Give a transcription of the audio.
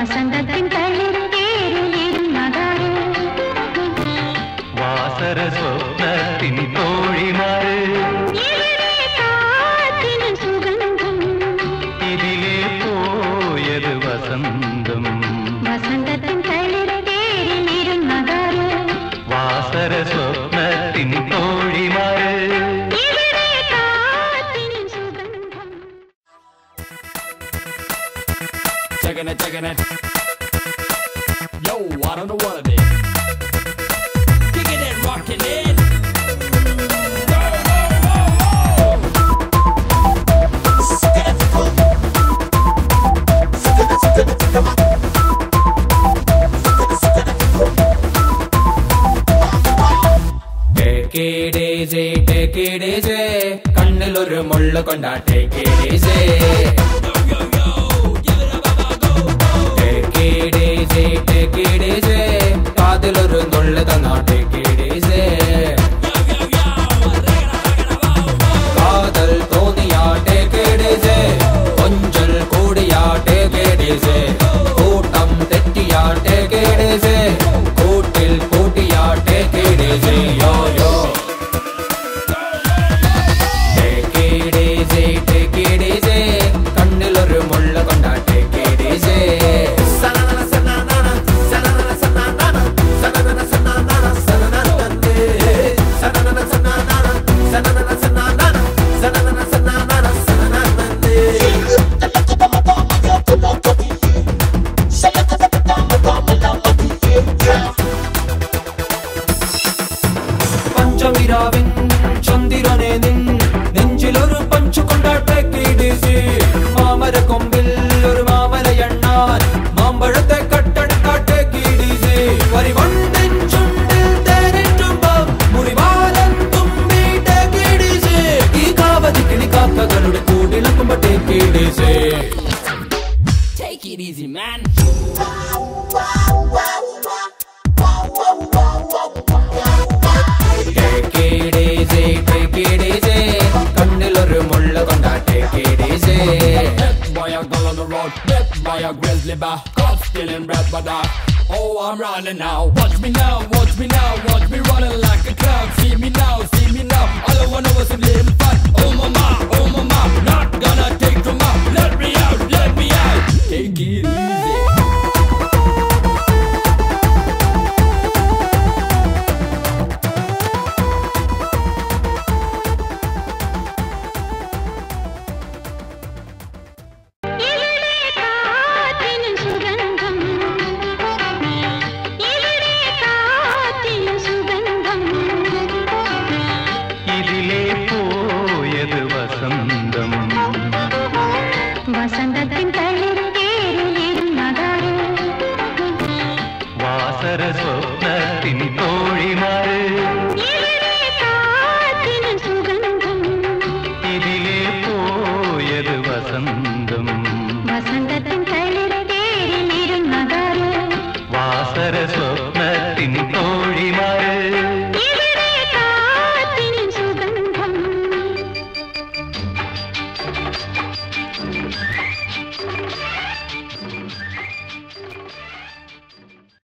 വസന്തത്തിൻ തളിർത്തേരിലിരുന്നതാര് വാസര സ്വപ്നത്തിൻ തോഴിമാര് കാറ്റിന് സുഗന്ധം ഇതിലേ പോയത് വസന്തം വസന്തത്തിൻ തളിർത്തേരിലിരുന്നതാര് വാസര സ്വപ്നത്തിൻ തോഴിമാര് Checking it. Yo, I don't know what it is. Kicking it, rocking it. Take it easy, take it easy. കണ്ണിലൊരു മുള്ളു കൊണ്ടാ take it easy. Take it easy. കാതിലൊരു നുള്ളു തന്നാ take it easy. കാതൽ തോന്നിയാ take it easy. കൊഞ്ചൽ കൂടിയാ take it easy. കൂട്ടം തെറ്റിയാ take it easy. കൂട്ടിൽ കൂട്ടിയാ take it easy. Yo yo. Take it easy, take it easy. കണ്ണിലൊരു മുള്ളു കൊണ്ടാ take it easy. പഞ്ചമിരാവിൻ ചന്ദ്രനെ നിൻ നെഞ്ചിലൊരു പഞ്ചു കൊണ്ടാട്ടെ കീടിസി മാമര കൊമ്പിൽ ഒരു മാമല എണ്ണാൻ മാമ്പഴത്തെ കട്ടെടുക്കാട്ടെ കീടിസി വരിവണ്ടിൻ ചുണ്ടിൽ തേനിട്ടുമ്പം മുറിവാലൻ തുമ്പിട്ടെ കീടിസി ഈ കാവതി കിളിക്കാക്കകളുടെ കൂടിളക്കുമ്പട്ടെ കീടിസി. Take it easy, man. Take it easy, take it easy. കണ്ണിലൊരു മുള്ളു കൊണ്ടാ take it easy. That's why I go on the road. That's why I grizzly bar. Caught stealing bread but oh, I'm running now. Watch me now, watch me now. Watch me running like a clown. See me now, see me now. All I wanna was some little fun. Oh mama, not gonna take too much. Let me out, let me out. Take it easy. വസന്തത്തിൻ തളിർത്തേരിലിരുന്നതാര് വാസര സ്വപ്നത്തിൻ തോഴിമാര് കാറ്റിന് സുഗന്ധം ഇതിലേ പോയത് വസന്തം വസന്തത്തിൻ തളിർത്തേരിലിരുന്നതാര് വാസര സ്വപ്നത്തിൻ തോഴിമാര് കാറ്റിന് സുഗന്ധം